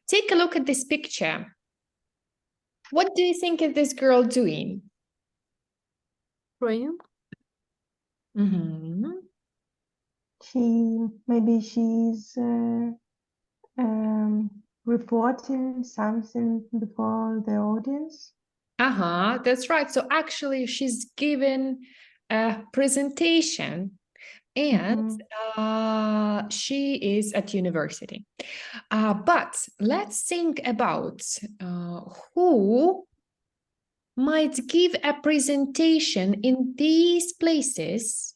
Take a look at this picture. What do you think is this girl doing? Praying. Mm-hmm. Maybe she's reporting something before the audience. That's right. So actually she's given a presentation and she is at university. But let's think about who might give a presentation in these places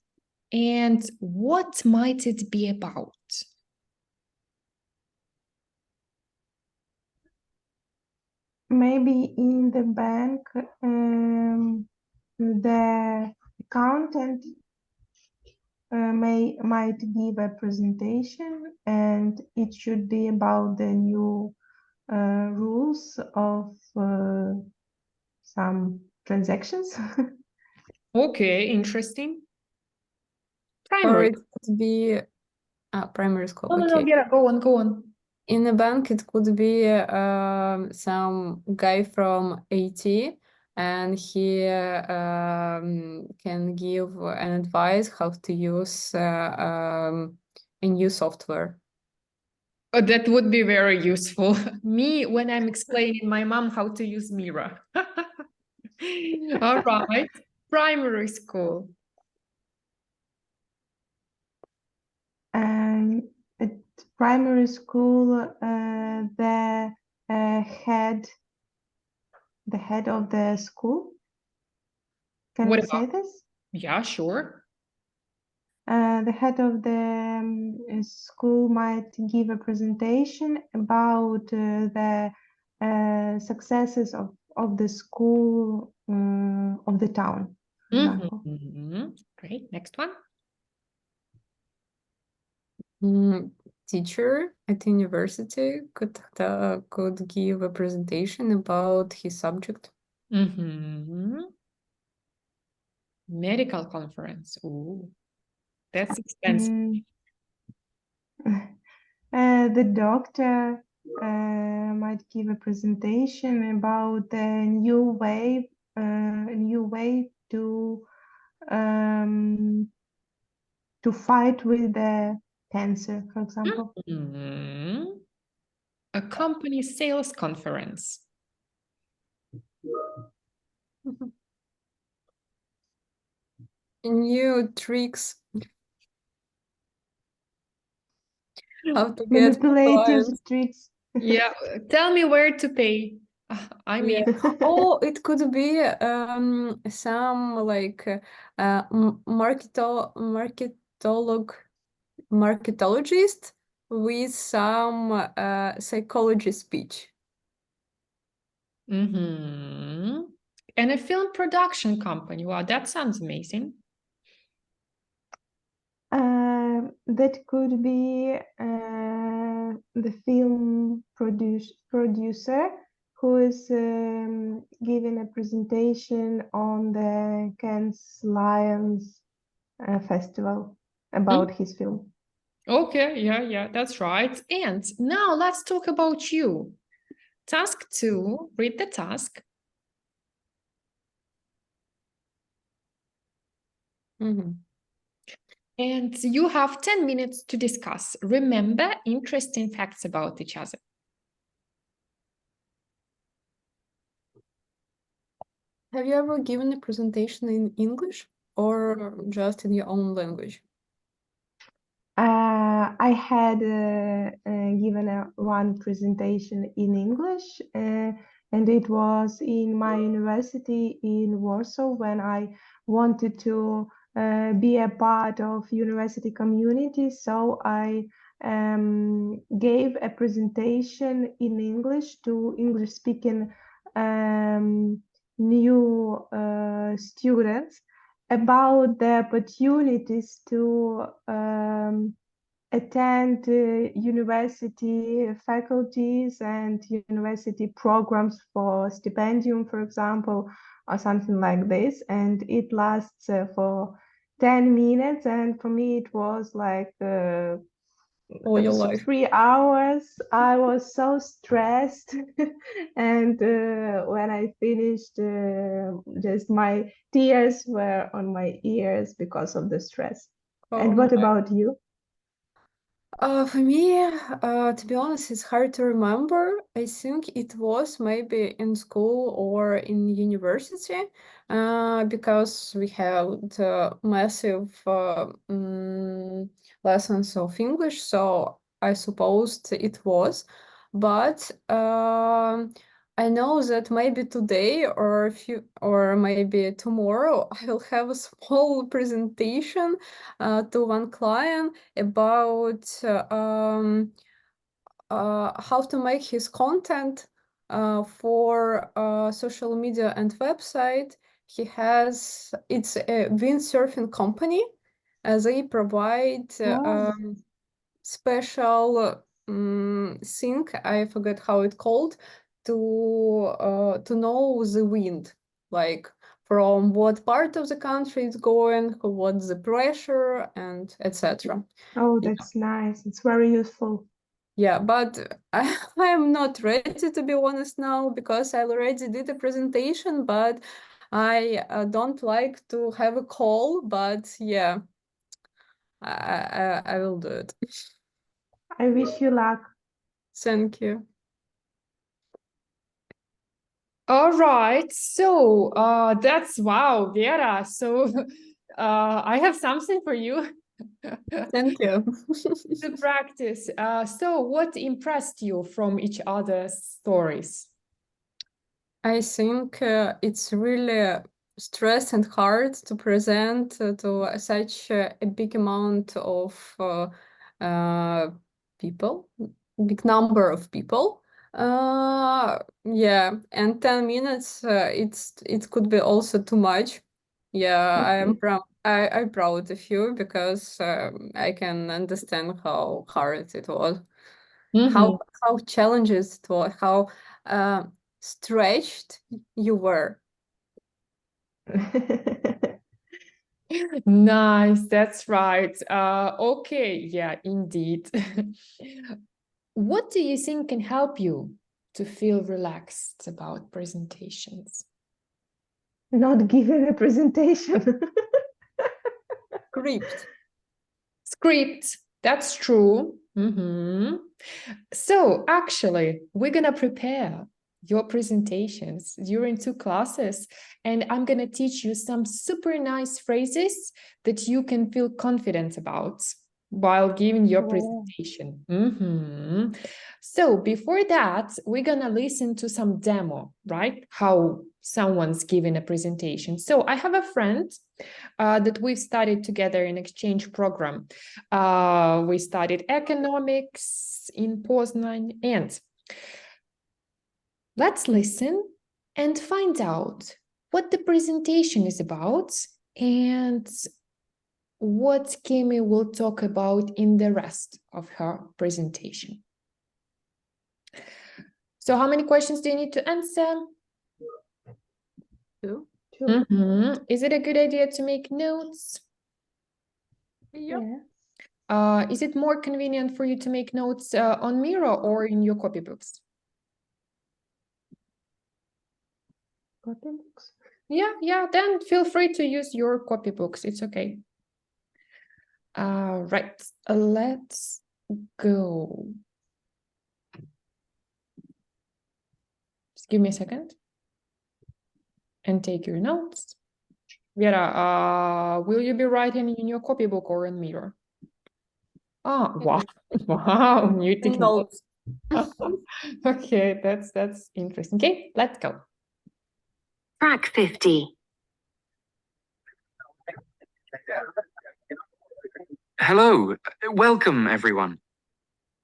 and what might it be about? Maybe in the bank, the accountant might give a presentation, and it should be about the new rules of some transactions. Okay, interesting. Or Primary. it could be primary school. No, Okay. Vera, go on. In the bank, it could be some guy from IT, and he can give an advice how to use a new software. Oh, that would be very useful. Me, when I'm explaining my mom how to use Mira. All right, primary school. At primary school, the head of the school. Can What we say about- this? Yeah, sure. The head of the school might give a presentation about the successes of the school of the town, for example. Great, next one. Teacher at university could give a presentation about his subject. Medical conference. Ooh, that's expensive. The doctor might give a presentation about the new way to fight with the cancer, for example. A company sales conference. New tricks. How to get Manipulative clients. tricks. Yeah, tell me where to pay. I mean, Oh, it could be some like marketologist with some psychology speech. and a film production company. Wow, that sounds amazing. That could be the film producer who is giving a presentation on the Cannes Lions Festival about his film. Okay, yeah, that's right. And now let's talk about you. Task 2, read the task. And you have 10 minutes to discuss. Remember interesting facts about each other. Have you ever given a presentation in English or just in your own language? I had given one presentation in English, and it was in my university in Warsaw when I wanted to be a part of university community. So I gave a presentation in English to English-speaking new students about the opportunities to attend university faculties and university programs for stipendium, for example, or something like this. And it lasts for 10 minutes. And for me, it was like all your life. 3 hours. I was so stressed, and when I finished, just my tears were on my ears because of the stress. And Oh what my. about you? For me, to be honest, it's hard to remember. I think it was maybe in school or in university, because we had massive lessons of English, so I supposed it was. But I know that maybe today or or maybe tomorrow I will have a small presentation to one client about how to make his content for social media and website. It's a windsurfing company. They provide Oh, special thing, I forget how it called, to know the wind, like from what part of the country it's going, what's the pressure, and etc. oh, Yeah. that's nice. It's very useful. Yeah, but I am not ready, to be honest, now, because I already did a presentation, but I don't like to have a call, but yeah, I will do it. I wish you luck. Thank you. All right. So that's wow, Vera. So I have something for you Thank you. to practice. So what impressed you from each other's stories? I think it's really stress and hard to present to such a big amount of people, big number of people. Yeah, and 10 minutes, it could be also too much. Yeah, I'm proud of you because I can understand how hard it was, Mhm. how challenges it was, how uh, stretched you were. Nice, that's right. Okay, yeah, indeed. What do you think can help you to feel relaxed about presentations? Not giving a presentation. Script. Script, that's true. So actually, we're gonna prepare your presentations during 2 classes, and I'm gonna teach you some super nice phrases that you can feel confident about while giving your Oh. presentation. So before that, we're gonna listen to some demo, right? How someone's giving a presentation. So I have a friend that we've studied together in exchange program. We studied economics in Poznan, and let's listen and find out what the presentation is about and what Kimi will talk about in the rest of her presentation. So how many questions do you need to answer? 2. Is it a good idea to make notes? Yep. Yeah. Is it more convenient for you to make notes on Miro or in your copybooks? Copybooks. Yeah, then feel free to use your copybooks. It's okay. Right, let's go. Just give me a second and take your notes. Vera, will you be writing in your copybook or in Miro? Oh, wow, wow, new technology. Notes. Okay, that's interesting. Okay, let's go. Track 50. Hello, welcome everyone.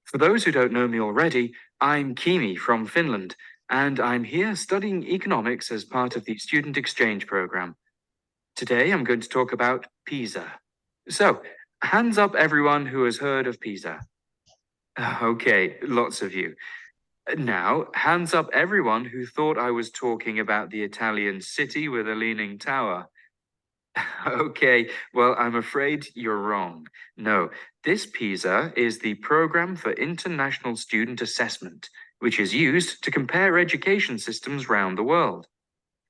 For those who don't know me already, I'm Kimi from Finland, and I'm here studying economics as part of the student exchange program. Today I'm going to talk about PISA. So, hands up everyone who has heard of PISA. Okay, lots of you. Now, hands up everyone who thought I was talking about the Italian city with a leaning tower. Okay, well, I'm afraid you're wrong. No, this PISA is the Program for International Student Assessment, which is used to compare education systems around the world.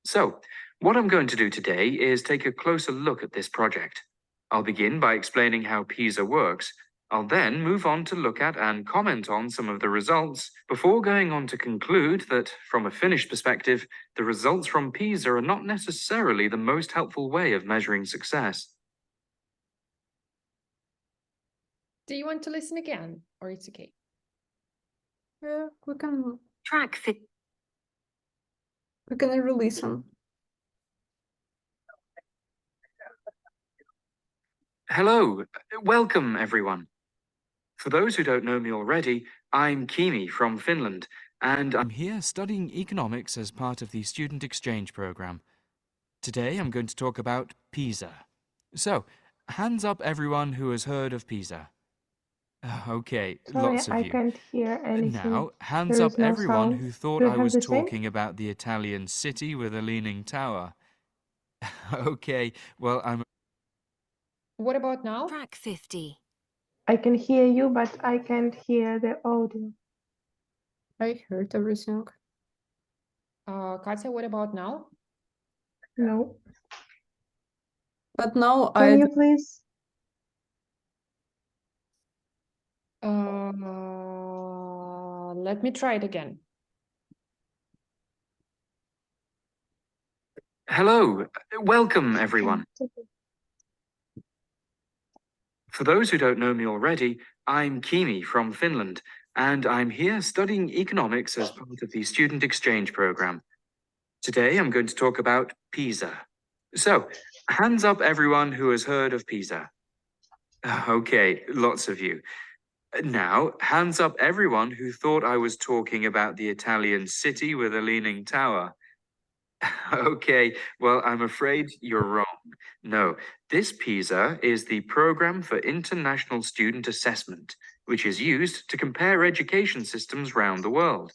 So, what I'm going to do today is take a closer look at this project. I'll begin by explaining how PISA works. I'll then move on to look at and comment on some of the results before going on to conclude that, from a Finnish perspective, the results from PISA are not necessarily the most helpful way of measuring success. Do you want to listen again, or it's okay? Yeah, we can Track 50. re-listen. Hello, welcome everyone. For those who don't know me already, I'm Kimi from Finland, and I'm here studying economics as part of the student exchange program. Today I'm going to talk about PISA. So, hands up everyone who has heard of PISA. Okay, Sorry, lots of I you. can't hear anything. Now, hands There up is no everyone sound. who thought Do you I have was the same? talking about the Italian city with a leaning tower. Okay, well, What about now? Track 50. I can hear you, but I can't hear the audio. I heard everything. Katya, what about now? No. But now Can you please? Let me try it again. Hello, welcome everyone. For those who don't know me already, I'm Kimi from Finland, and I'm here studying economics as part of the student exchange program. Today I'm going to talk about PISA. So, hands up everyone who has heard of PISA. Okay, lots of you. Now, hands up everyone who thought I was talking about the Italian city with a leaning tower. Okay, well, I'm afraid you're wrong. No, this PISA is the Program for International Student Assessment, which is used to compare education systems around the world.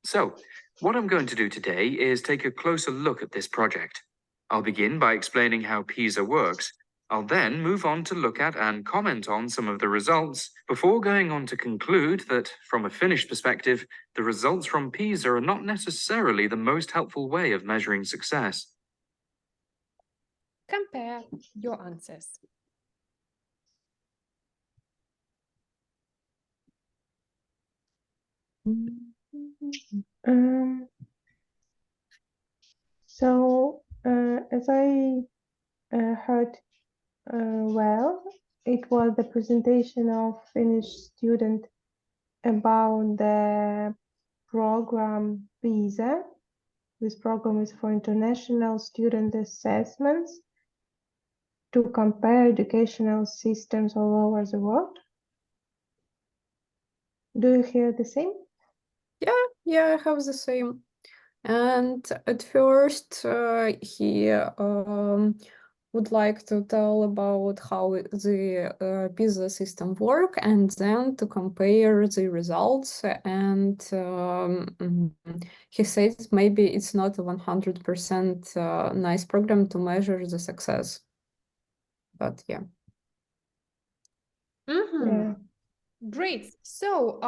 So, what I'm going to do today is take a closer look at this project. I'll begin by explaining how PISA works. I'll then move on to look at and comment on some of the results before going on to conclude that, from a Finnish perspective, the results from PISA are not necessarily the most helpful way of measuring success. Compare your answers. As I heard well, it was the presentation of Finnish student about the program PISA. This program is for international student assessments to compare educational systems all over the world. Do you hear the same? Yeah, I have the same. And at first, he would like to tell about how the PISA system work, and then to compare the results. And he says maybe it's not a 100% nice program to measure the success. But yeah. Yeah. Great. So,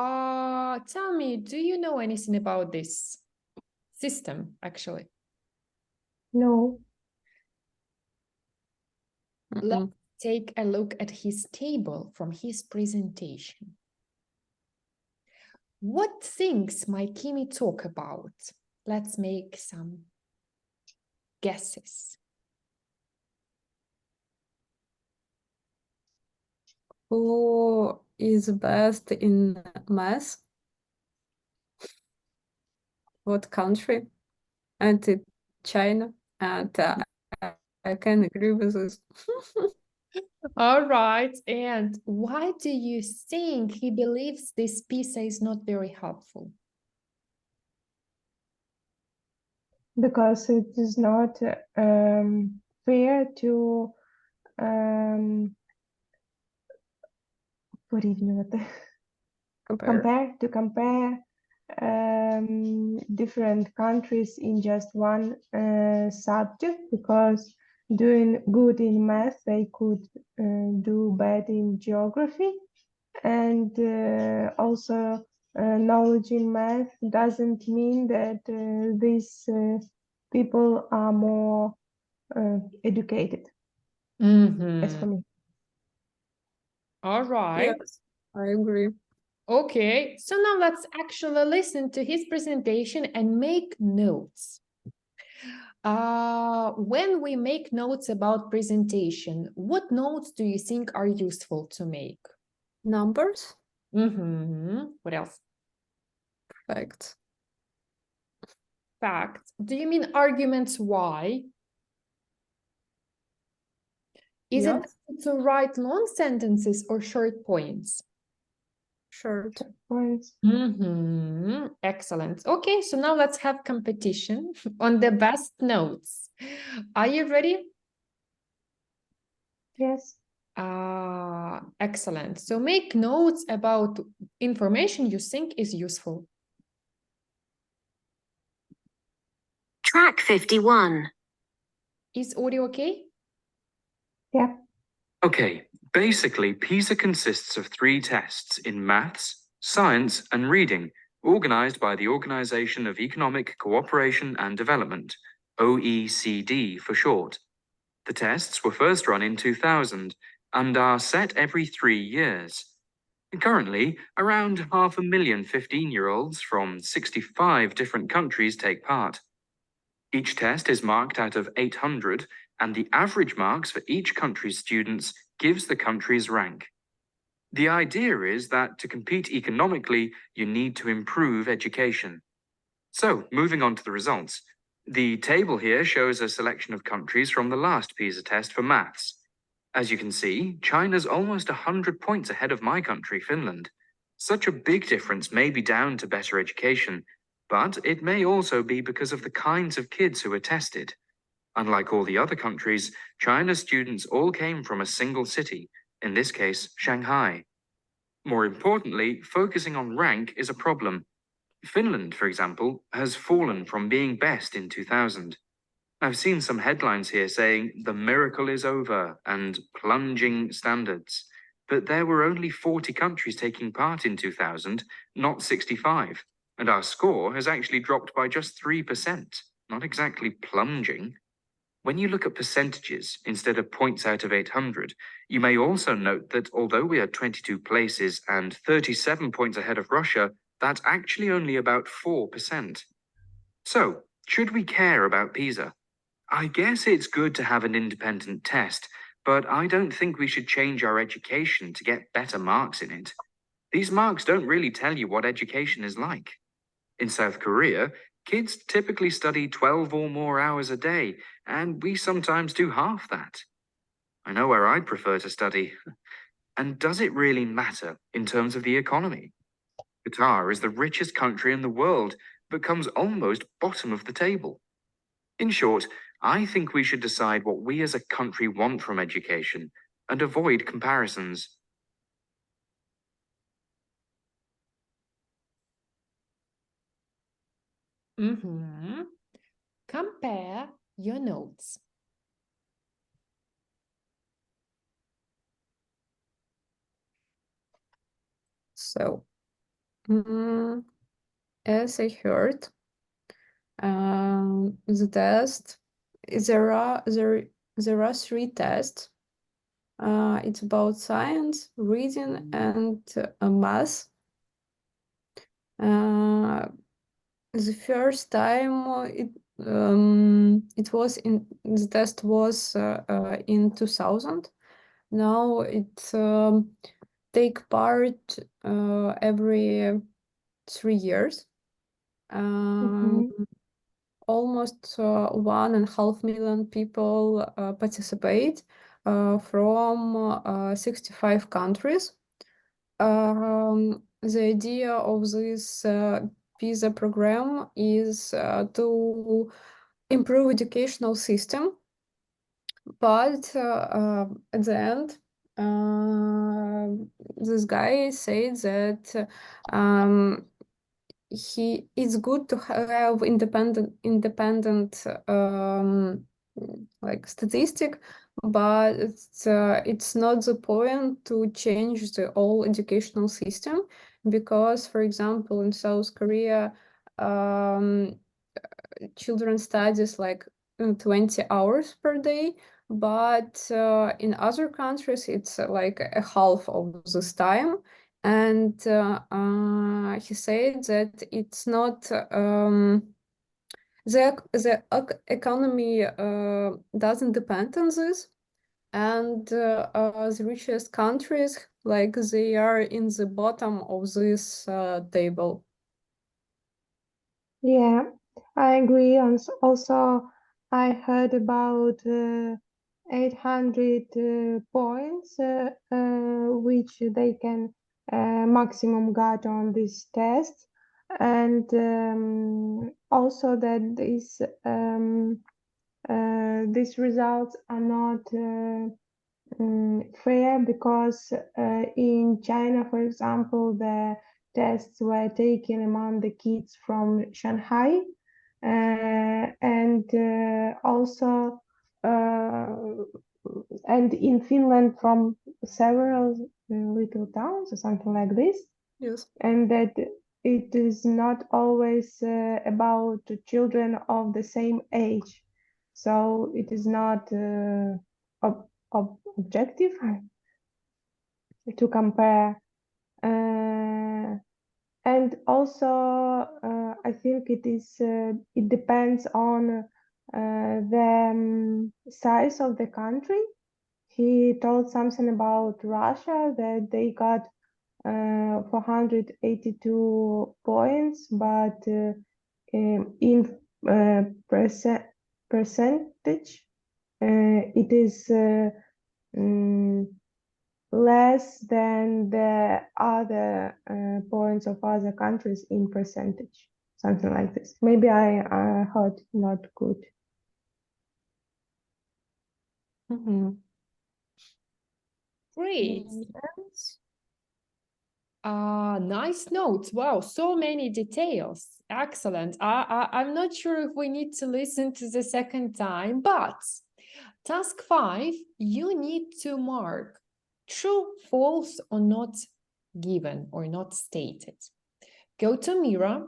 tell me, do you know anything about this system, actually? No. Let's take a look at his table from his presentation. What things might Kimi talk about? Let's make some guesses. Who is best in math? What country? And it's China. And I can agree with this. All right. And why do you think he believes this PISA is not very helpful? Because it is not fair to compare different countries in just one subject, because doing good in math, they could do bad in geography. and also knowledge in math doesn't mean that these people are more educated, as for Mhm. me. All right. Yes, I agree. Okay, so now let's actually listen to his presentation and make notes. When we make notes about presentation, what notes do you think are useful to make? Numbers, What else? facts. Facts. Do you mean arguments why? Is it Yes, better to write long sentences or short points? short. Points. Excellent. Okay, so now let's have competition on the best notes. Are you ready? Yes. Excellent. So make notes about information you think is useful. Track 51. Is audio okay? Yeah. Okay, basically, PISA consists of 3 tests in maths, science, and reading, organized by the Organization of Economic Cooperation and Development, OECD for short. The tests were first run in 2000 and are set every 3 years. Currently, around 500,000 15-year-olds from 65 different countries take part. Each test is marked out of 800, and the average marks for each country's students gives the country's rank. The idea is that to compete economically, you need to improve education. So, moving on to the results. The table here shows a selection of countries from the last PISA test for maths. As you can see, China's almost 100 points ahead of my country, Finland. Such a big difference may be down to better education, but it may also be because of the kinds of kids who are tested. Unlike all the other countries, China's students all came from a single city, in this case, Shanghai. More importantly, focusing on rank is a problem. Finland, for example, has fallen from being best in 2000. I've seen some headlines here saying the miracle is over and plunging standards. But there were only 40 countries taking part in 2000, not 65. And our score has actually dropped by just 3%, not exactly plunging. When you look at percentages instead of points out of 800, you may also note that although we are 22 places and 37 points ahead of Russia, that's actually only about 4%. So, should we care about PISA? I guess it's good to have an independent test, but I don't think we should change our education to get better marks in it. These marks don't really tell you what education is like. In South Korea, kids typically study 12 or more hours a day, and we sometimes do half that. I know where I'd prefer to study. And does it really matter in terms of the economy? Qatar is the richest country in the world, but comes almost bottom of the table. In short, I think we should decide what we as a country want from education and avoid comparisons. Compare your notes. So, as I heard, the test, there are 3 tests. It's about science, reading, and math. The first time it was in the test was in 2000. Now it take part every 3 years. Almost 1.5 million people participate from 65 countries. The idea of this PISA program is to improve educational system, but at the end, this guy said that it's good to have independent like statistic, but it's not the point to change the whole educational system because, for example, in South Korea, children studies like 20 hours per day, but in other countries it's like a half of this time. And he said that it's not the economy doesn't depend on this, and the richest countries like they are in the bottom of this table. Yeah, I agree. And also, I heard about 800 points which they can maximum get on this test, and also that these results are not fair because in China, for example, the tests were taken among the kids from Shanghai, and also and in Finland from several little towns or something like this, Yes. and that it is not always about children of the same age, so it is not objective to compare. And also, I think it depends on the size of the country. He told something about Russia that they got 482 points, but in percentage, it is less than the other points of other countries in percentage, something like this. Maybe I heard not good. Great. Yes. Nice notes. Wow, so many details. Excellent. I'm not sure if we need to listen to the second time, but task 5, you need to mark true, false, or not given or not stated. Go to Mira.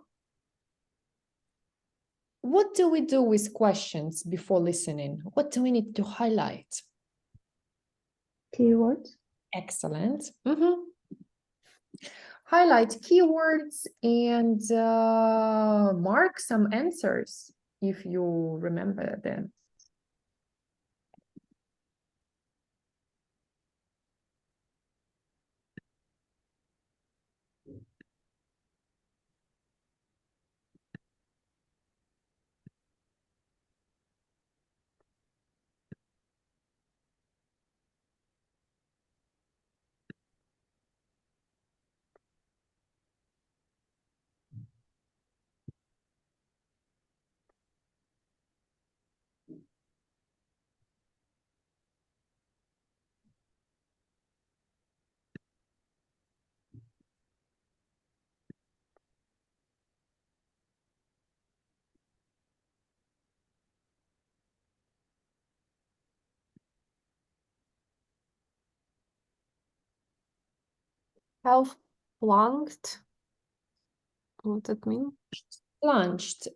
What do we do with questions before listening? What do we need to highlight? Keywords. Excellent. Highlight keywords and mark some answers if you remember them. Half flunked. What does that mean? Plunged.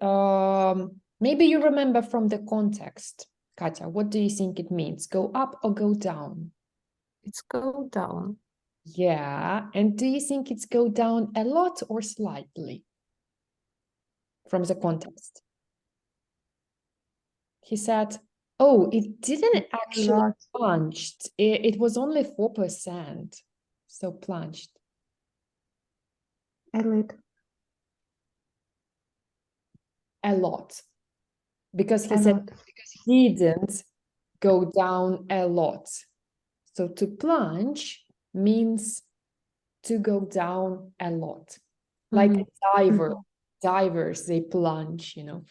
Maybe you remember from the context. Katya, what do you think it means? Go up or go down? It's go down. Yeah. And do you think it's go down a lot or slightly? From the context. He said, oh, it didn't actually Lot. plunged. It was only 4%. So plunged. A little. A lot. Because he A said lot. didn't go down a lot. So to plunge means to go down a lot. Like a diver. Divers, they plunge, you know.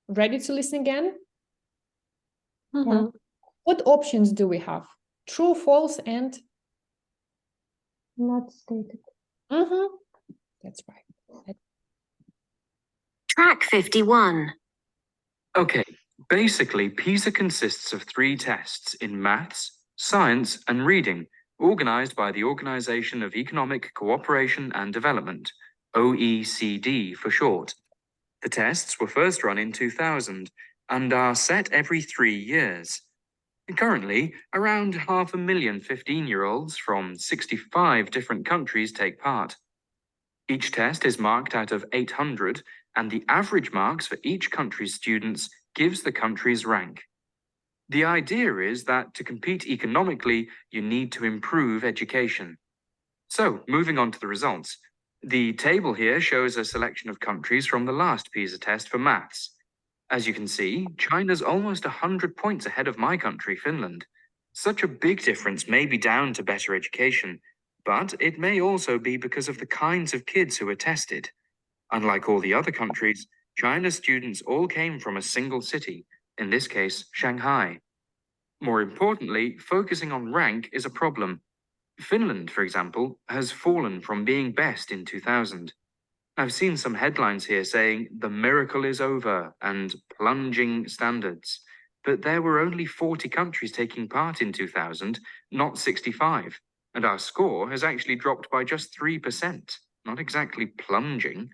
Ready to listen again? Mhm. What options do we have? True, false, and Not stated. that's right. Track 51. Okay, basically, PISA consists of 3 tests in maths, science, and reading, organized by the Organization of Economic Cooperation and Development, OECD for short. The tests were first run in 2000 and are set every 3 years. Currently, around 500,000 15-year-olds from 65 different countries take part. Each test is marked out of 800, and the average marks for each country's students gives the country's rank. The idea is that to compete economically, you need to improve education. So, moving on to the results. The table here shows a selection of countries from the last PISA test for maths. As you can see, China's almost 100 points ahead of my country, Finland. Such a big difference may be down to better education, but it may also be because of the kinds of kids who are tested. Unlike all the other countries, China's students all came from a single city, in this case, Shanghai. More importantly, focusing on rank is a problem. Finland, for example, has fallen from being best in 2000. I've seen some headlines here saying the miracle is over and plunging standards, but there were only 40 countries taking part in 2000, not 65, and our score has actually dropped by just 3%, not exactly plunging.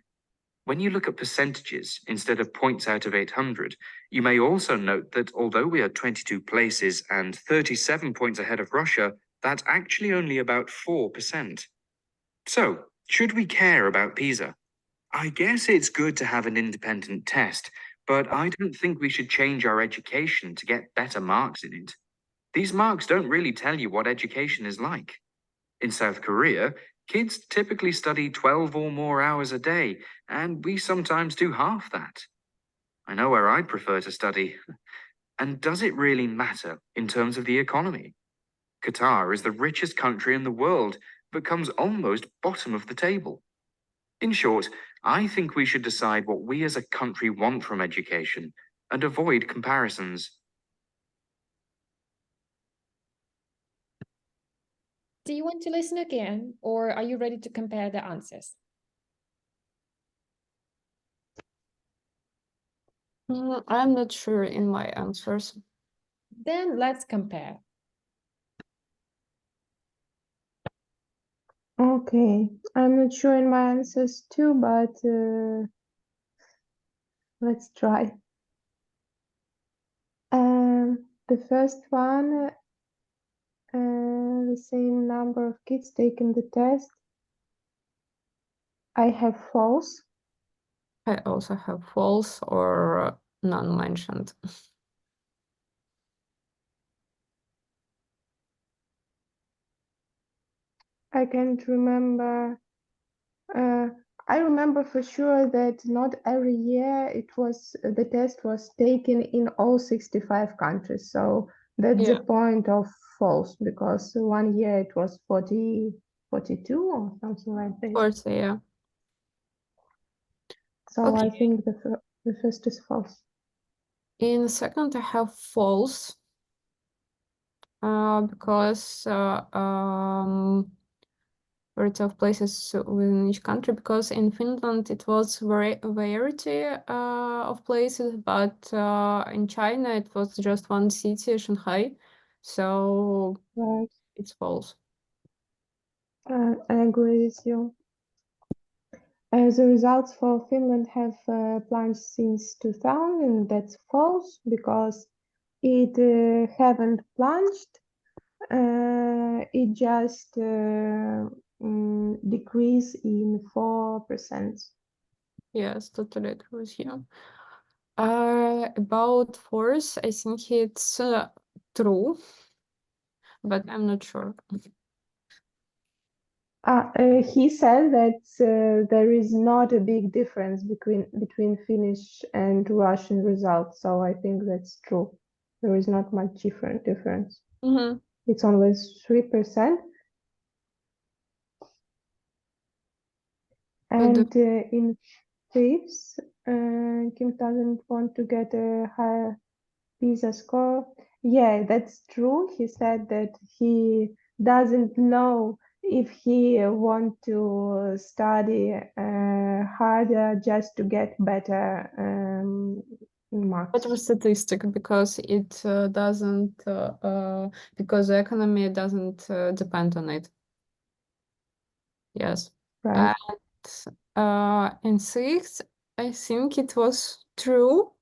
When you look at percentages instead of points out of 800, you may also note that although we are 22 places and 37 points ahead of Russia, that's actually only about 4%. So, should we care about PISA? I guess it's good to have an independent test, but I don't think we should change our education to get better marks in it. These marks don't really tell you what education is like. In South Korea, kids typically study 12 or more hours a day, and we sometimes do half that. I know where I'd prefer to study. And does it really matter in terms of the economy? Qatar is the richest country in the world, but comes almost bottom of the table. In short, I think we should decide what we as a country want from education and avoid comparisons. Do you want to listen again, or are you ready to compare the answers? I'm not sure in my answers. Then let's compare. Okay, I'm not sure in my answers too, but let's try. The first one, the same number of kids taking the test. I have false. I also have false or none mentioned. I can't remember. I remember for sure that not every year the test was taken in all 65 countries. So that's Yeah. the point of false, because one year it was 42 or something like this. 40, yeah. So I Okay. think the first is false. In the second, I have false. Because variety of places within each country, because in Finland it was variety of places, but in China it was just one city, Shanghai, so Right. it's false. I agree with you. The results for Finland have plunged since 2000. That's false, because it haven't plunged. It just decreased in 4%. Yes, totally agree with you. About force, I think it's true, but I'm not sure. He said that there is not a big difference between Finnish and Russian results, so I think that's true. There is not much difference. Mm-hmm. It's only 3%. And in fifth, Kim doesn't want to get a higher PISA score. Yeah, that's true. He said that he doesn't know if he want to study harder just to get better marks. Better statistic because it doesn't because the economy doesn't depend on it. Yes. Right. In sixth, I think it was true.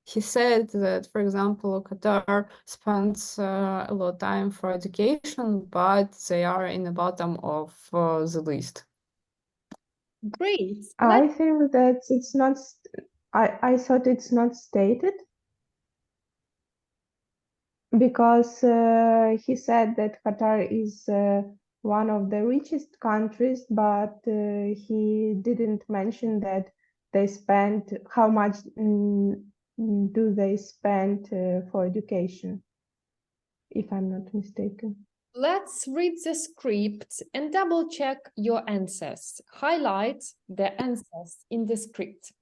He said that, for example, Qatar spends a lot of time for education, but they are in the bottom of the list. Great. I think that it's not. I thought it's not stated because he said that Qatar is one of the richest countries, but he didn't mention that they spend how much do they spend for education, if I'm not mistaken. Let's read the script and double check your answers. Highlight the answers in the script.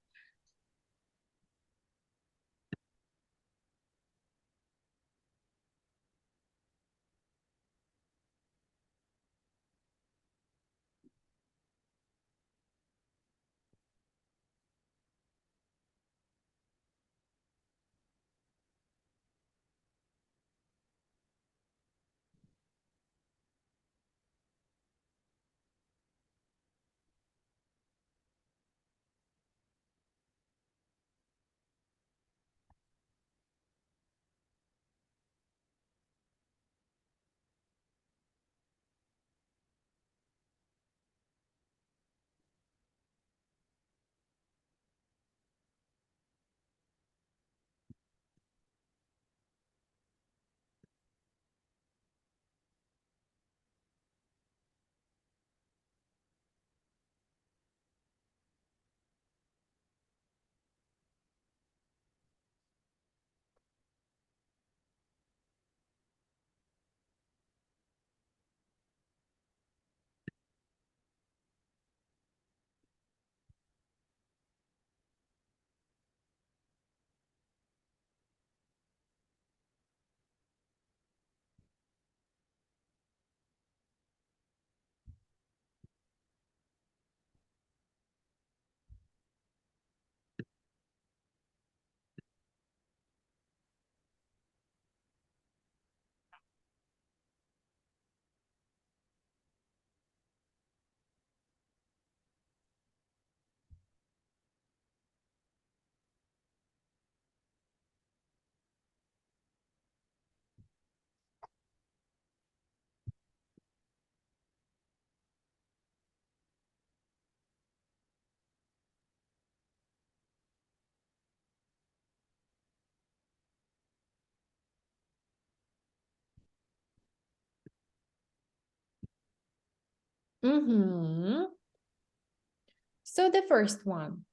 So the first one.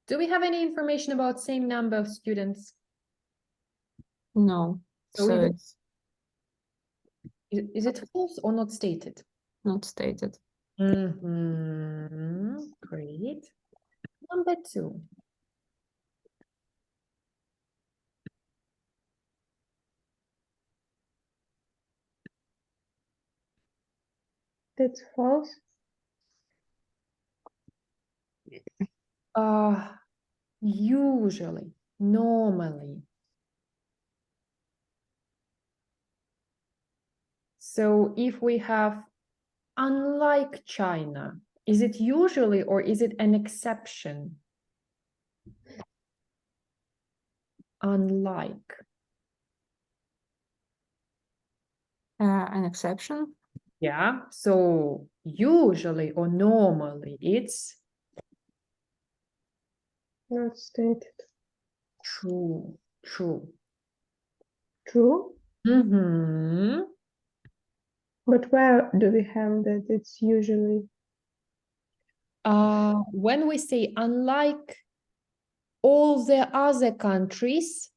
Do we have any information about same number of students? No, So so either- it's Is it false or not stated? not stated. Great. Number two. That's false. Usually, normally. So if we have unlike China, is it usually or is it an exception? Unlike. An exception? Yeah, so usually or normally it's Not stated. true. True. Mm-hmm. But where do we have that it's usually? When we say unlike all the other countries,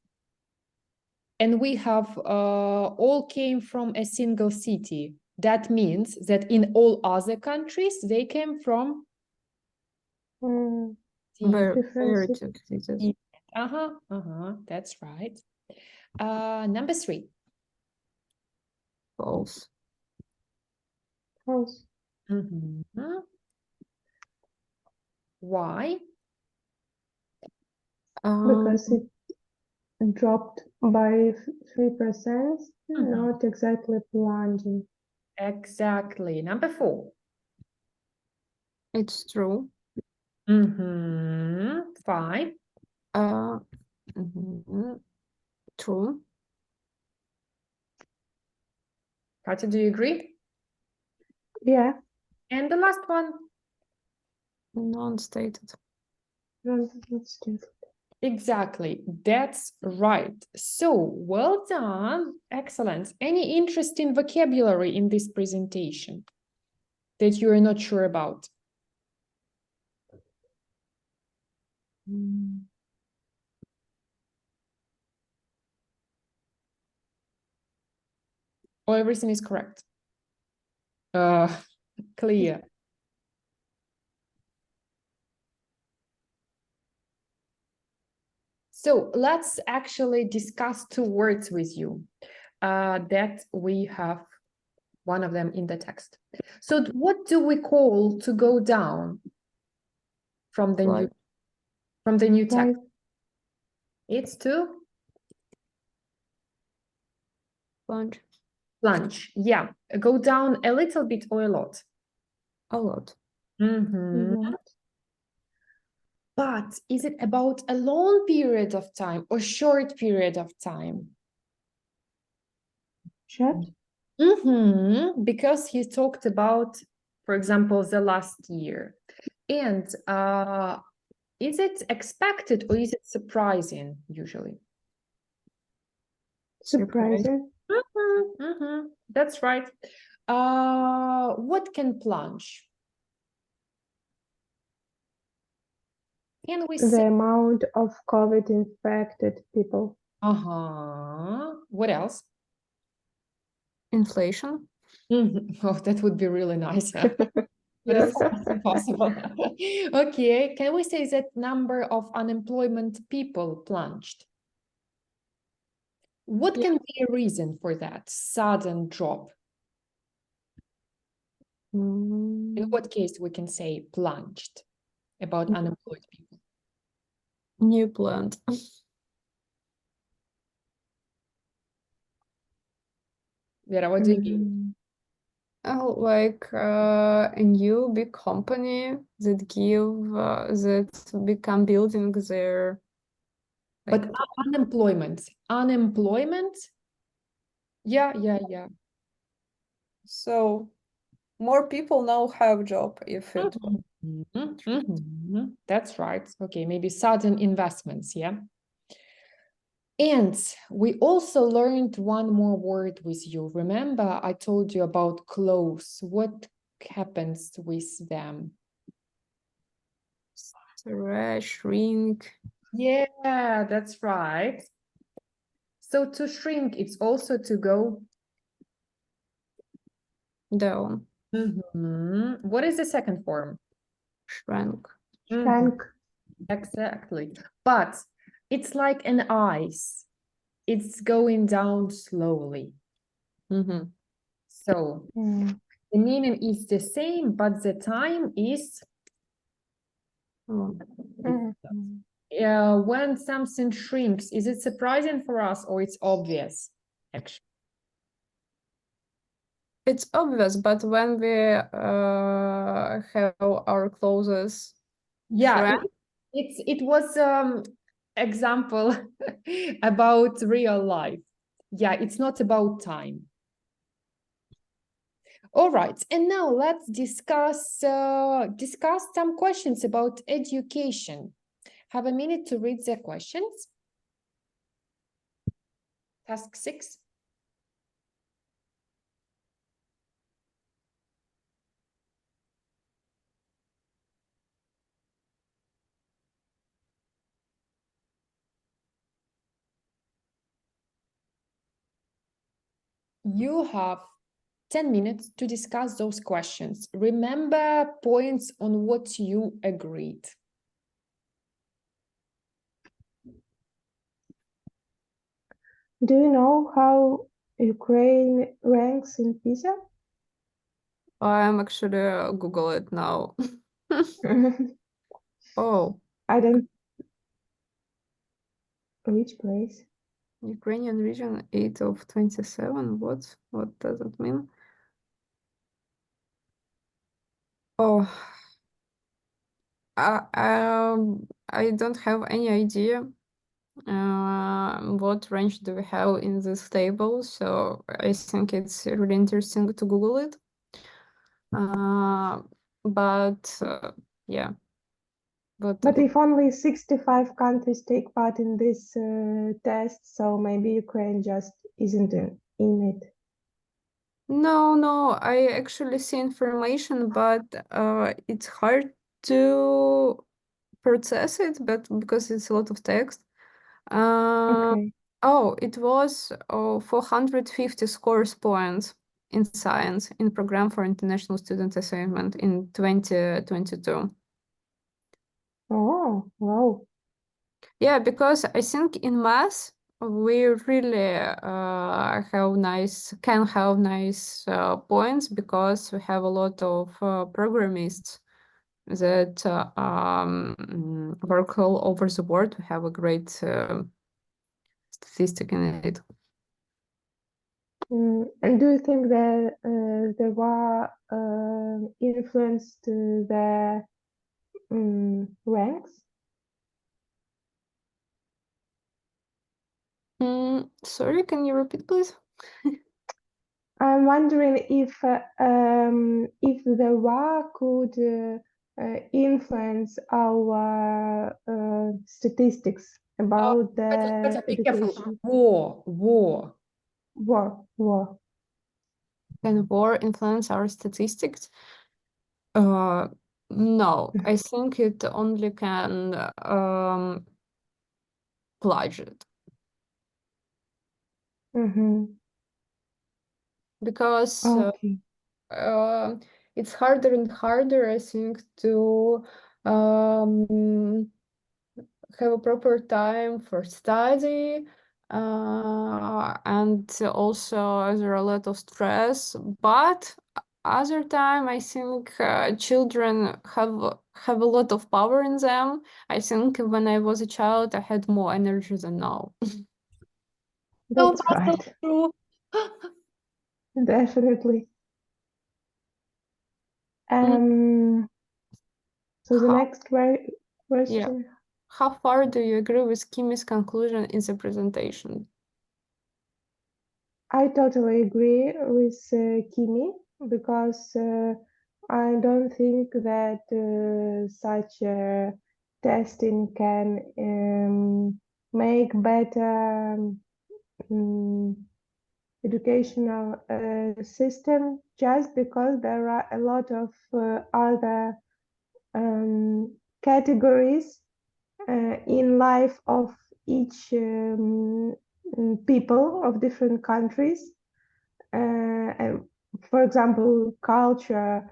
and we have all came from a single city, That means that in all other countries, they came from Mm, Very, very different cities. That's right. Number 3. False. false Mhm. Why? because it dropped by 3%, not exactly plunging. Exactly. Number 4. It's true. 5. Mhm. True. Katya, do you agree? Yeah, And the last one. Non-stated. that's true. Exactly. That's right. So well done. Excellent. Any interesting vocabulary in this presentation that you are not sure about? Mm. Or everything is correct? Clear. So let's actually discuss 2 words with you that we have one of them in the text. So what do we call to go down from the Like- new text? Like It's to Plunge. plunge. Yeah, go down a little bit or a lot. A lot. Mhm. what? But is it about a long period of time or short period of time? Short? Because he talked about, for example, the last year. And is it expected or is it surprising usually? Surprising. That's right. What can plunge? Can we The say? amount of COVID infected people. What else? Inflation. Oh, that would be really nice. Huh? But Yes. it's almost impossible. Okay, can we say that number of unemployment people plunged? What Yeah. can be a reason for that sudden drop? In Mm. what case we can say plunged about Mm. unemployed people? New plant. Vera, what do you mean? Oh, like a new big company that that become building their But like unemployment? Yeah. so more people now have job if it That's right. Okay, maybe sudden investments, yeah. And we also learned one more word with you. Remember, I told you about clothes. What happens with them? shrink Yeah, that's right. So to shrink, it's also to go. down, What is the second form? shrank. Shrank. Exactly. But it's like an ice. It's going down slowly. Mm-hmm. So Mm. the meaning is the same, but the time is Mhm. when something shrinks. Is it surprising for us or it's obvious? Actually, It's obvious, but when we have our clothes yeah, shrank, it was example about real life. Yeah, it's not about time. All right, and now let's discuss some questions about education. Have a minute to read the questions. Task 6. You have 10 minutes to discuss those questions. Remember points on what you agreed. Do you know how Ukraine ranks in PISA? I'm actually Google it now. Oh, I don't. Which place? Ukrainian region 8 of 27. What does it mean? Oh, I don't have any idea what range do we have in this table, so I think it's really interesting to Google it. But yeah, But if only 65 countries take part in this test, so maybe Ukraine just isn't in it. no, I actually see information, but it's hard to process it, but because it's a lot of text. Okay. Oh, it was 450 scores points in science in program for international student assignment in 2022. Oh, wow. Yeah, because I think in math we really can have nice points because we have a lot of programists that work all over the world. We have a great statistic in it. And do you think that the war influenced the ranks? Sorry, can you repeat, please? I'm wondering if the war could influence our statistics about the Be careful. education. War. War. Can war influence our statistics? No, I think it only can plunge it Mm-hmm. because Okay. it's harder and harder, I think, to have a proper time for study, and also there are a lot of stress. But other time, I think children have a lot of power in them. I think when I was a child, I had more energy than now. That's also right. true. Definitely. So the How, next yeah. question. How far do you agree with Kimi's conclusion in the presentation? I totally agree with Kimi because I don't think that such testing can make better educational system just because there are a lot of other categories in life of each people of different countries. And for example, culture,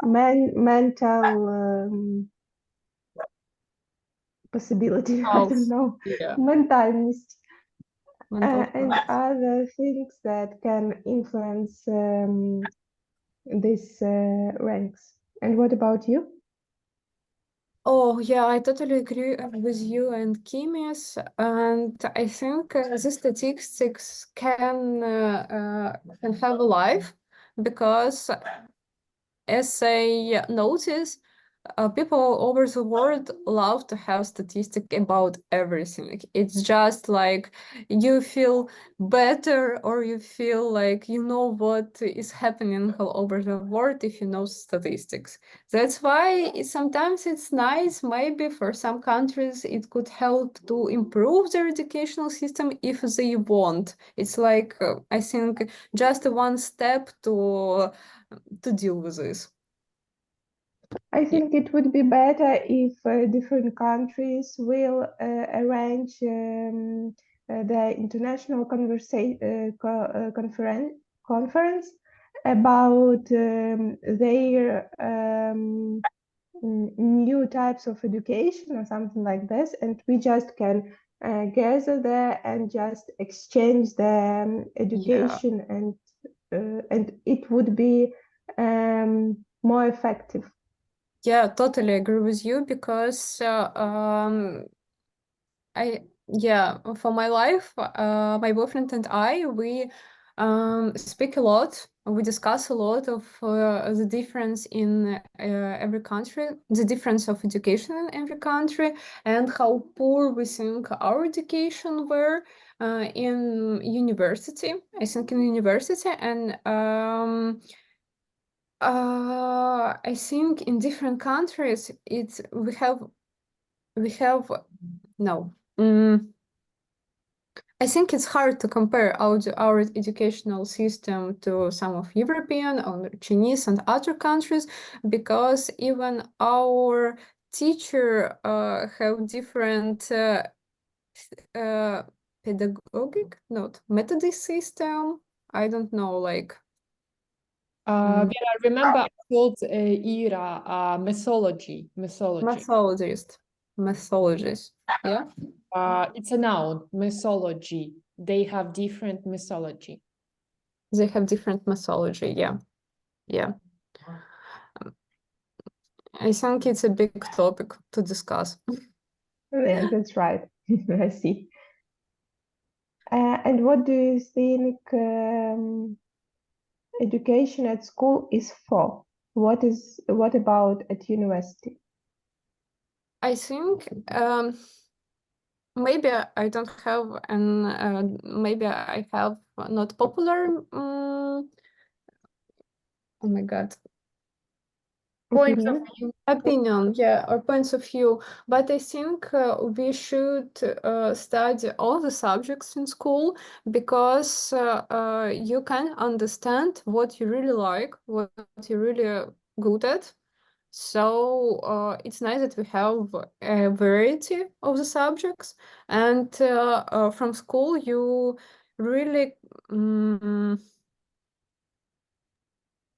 mental possibility, I don't know, Yeah. ментальность, Mental and health. other things that can influence these ranks. And what about you? Oh, yeah, I totally agree with you and Kimi's, and I think the statistics can have a life because, as I notice, people all over the world love to have statistic about everything. It's just like you feel better or you feel like you know what is happening all over the world if you know statistics. That's why sometimes it's nice, maybe for some countries it could help to improve their educational system if they want. It's like, I think, just one step to deal with this. I think it would be better if different countries will arrange the international conference about their new types of education or something like this, and we just can gather there and just exchange the education, and it would be more effective. Yeah, totally agree with you because for my life, my boyfriend and I, we speak a lot. We discuss a lot of the difference in every country, the difference of education in every country, and how poor we think our education were in university. I think in university, and I think in different countries, we have no. I think it's hard to compare our educational system to some of European or Chinese and other countries, because even our teacher have different pedagogic, not methodist system. I don't know, like Vera, remember called era methodology. methodist, yeah. It's a noun, methodology. They have different methodology. They have different methodology, yeah. I think it's a big topic to discuss. Yeah, that's right. I see. And what do you think education at school is for? What about at university? I think maybe I don't have maybe I have not popular oh my God, points of view, opinion, or points of view, but I think we should study all the subjects in school, because you can understand what you really like, what you're really good at. So it's nice that we have a variety of the subjects, and from school you really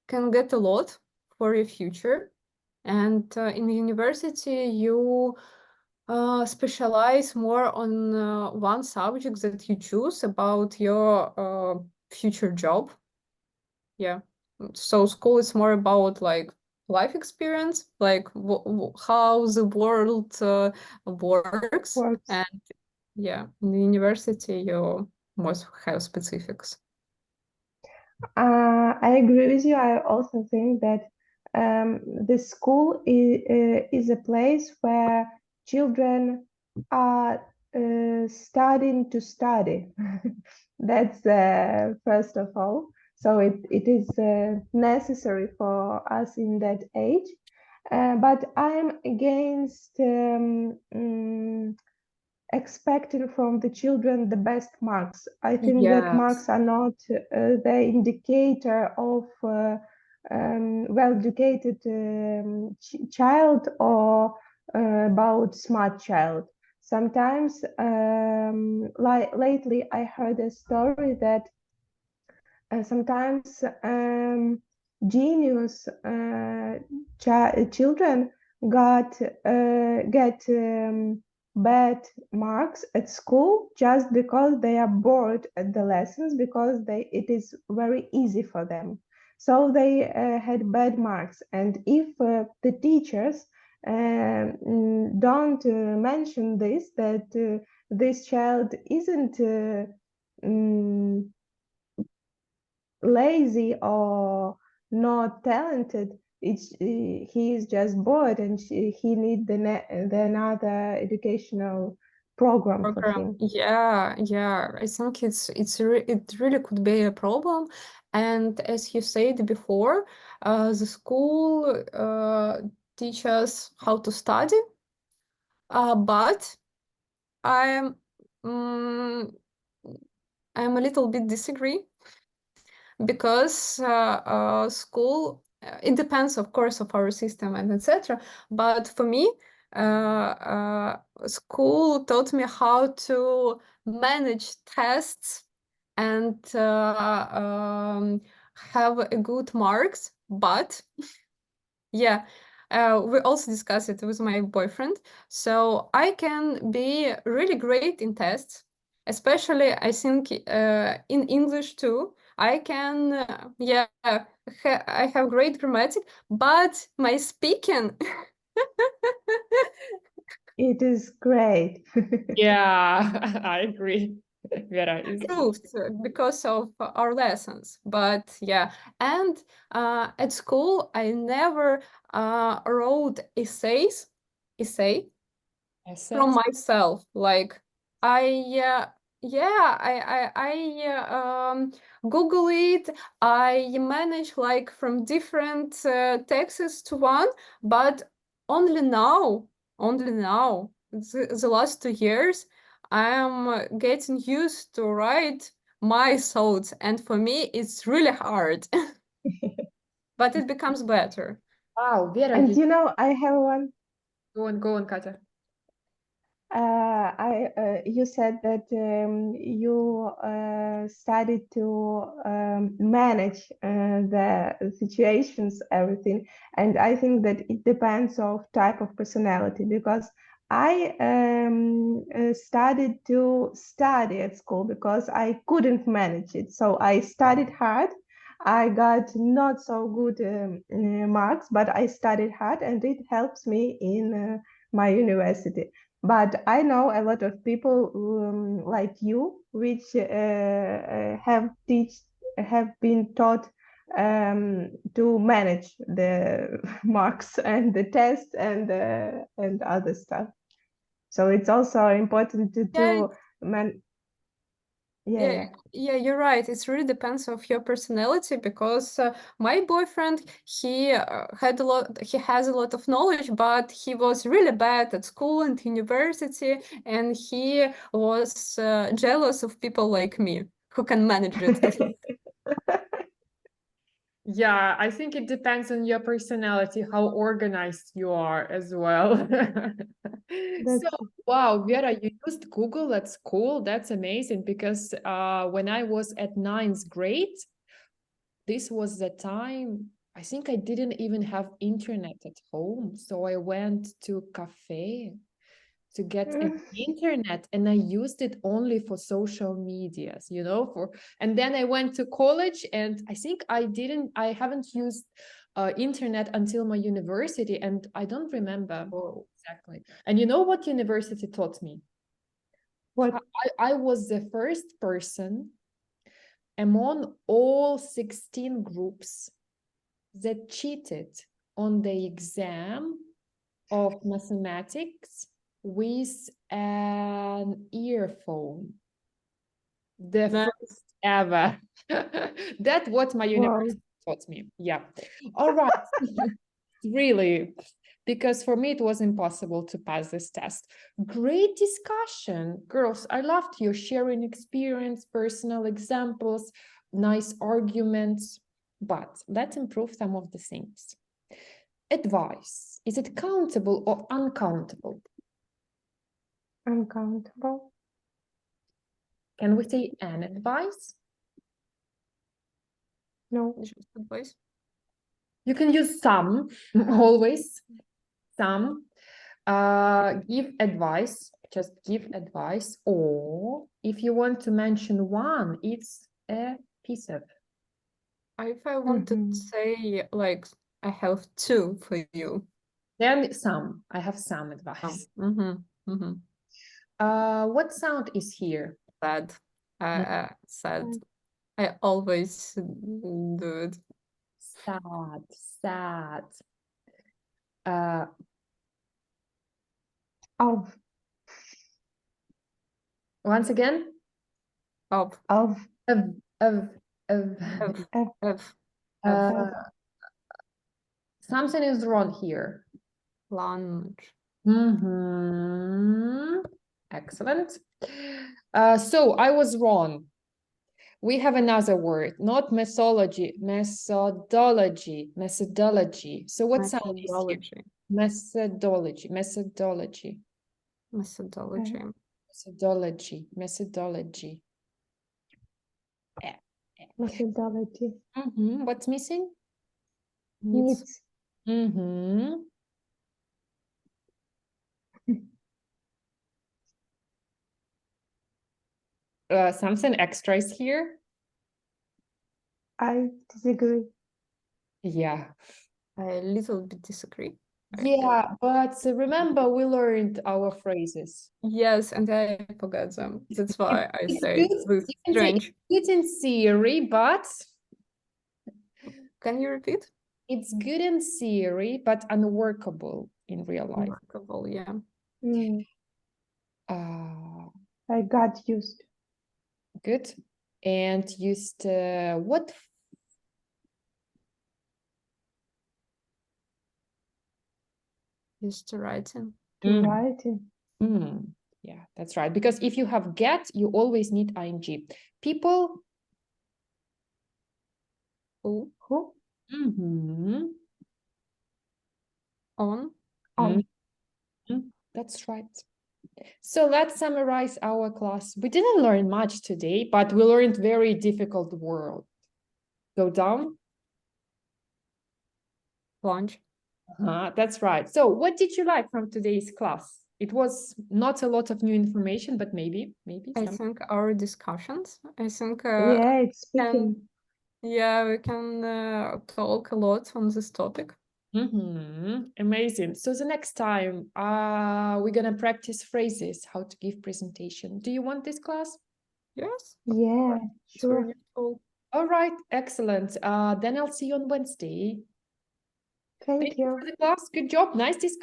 can get a lot for your future. And in the university, you specialize more on one subject that you choose about your future job. Yeah. So school is more about like life experience, like how the world works. And yeah, in the university, you must have specifics. I agree with you. I also think that the school is a place where children are starting to study. That's first of all. So it is necessary for us in that age. But I'm against expecting from the children the best marks. I think that marks are not the indicator of well-educated child or about smart child. Sometimes, lately, I heard a story that sometimes genius children get bad marks at school just because they are bored at the lessons, because it is very easy for them. So they had bad marks. And if the teachers don't mention this, that this child isn't lazy or not talented, he is just bored, and he need the another educational program for him. Yeah, I think it really could be a problem. And as you said before, the school teach us how to study, but I'm a little bit disagree, because school, it depends, of course, of our system and etc. But for me, school taught me how to manage tests and have a good marks, but yeah, we also discussed it with my boyfriend. So I can be really great in tests, especially I think in English too. I can, I have great grammatic, but my speaking, It is great. Yeah, I agree. Vera is. improved because of our lessons. But yeah, and at school I never wrote essay from myself. Like I Google it. I manage like from different texts to one, but only now, the last 2 years, I am getting used to write my thoughts, and for me it's really hard, but it becomes better. Wow, Vera, And you know, I have one. go on, Katya. You said that you started to manage the situations, everything, and I think that it depends of type of personality, because I started to study at school because I couldn't manage it. So I studied hard. I got not so good marks, but I studied hard, and it helps me in my university. But I know a lot of people like you, which have been taught to manage the marks and the tests and other stuff. So it's also important to man. Yeah. You're right. It really depends of your personality, because my boyfriend, he has a lot of knowledge, but he was really bad at school and university, and he was jealous of people like me who can manage it. Yeah, I think it depends on your personality, how organized you are as well. So, wow, Vera, you used Google at school. That's amazing, because when I was at 9th grade, this was the time, I think I didn't even have internet at home. So I went to cafe to get an internet, and I used it only for social medias, and then I went to college, and I think I haven't used internet until my university, and I don't remember exactly. And you know what university taught me? What? I was the first person among all 16 groups that cheated on the exam of mathematics with an earphone. The first ever. That's what my university taught me. Yeah. All right. Really, because for me it was impossible to pass this test. Great discussion, girls. I loved your sharing experience, personal examples, nice arguments, but let's improve some of the things. Advice, is it countable or uncountable? Uncountable. Can we say an advice? No. Just advice. You can use some, always, some. Give advice, just give advice, or if you want to mention one, it's a piece of. If I want to say, like, I have two for you. Then some, I have some advice. What sound is here? Sad. Sad. I always do it. Sad. Of. Once again? Of. Something is wrong here. Lunch. Excellent. So I was wrong. We have another word, not methodology. So what sound is here? Methodology. Methodology. Methodology. Methodology. What's missing? Needs. Mm-hmm. Something extra is here. I disagree. Yeah. I a little bit disagree. Yeah, but remember we learned our phrases. Yes, and I forgot them. That's why I It's say good. this You can say strange. it's good in theory, but Can you repeat? it's good in theory, but unworkable in real life. Unworkable, yeah. Mm, Uh, I got used. good. And used what? Used to writing. To Mm. writing. Yeah, that's right. Because if you have get, you always need ing. People. Who? Who? Mhm. On. On. That's right. So let's summarize our class. We didn't learn much today, but we learned very difficult word. Go down. Lunch. That's right. So what did you like from today's class? It was not a lot of new information, but maybe I some. think our discussions. I think Yeah, it's speaking. yeah, we can talk a lot on this topic. Amazing. So the next time we're gonna practice phrases, how to give presentation. Do you want this class? Yes. Yeah, It's very sure. useful. All right, excellent. Then I'll see you on Wednesday. Thank you. For the class. Good job. Nice discussion.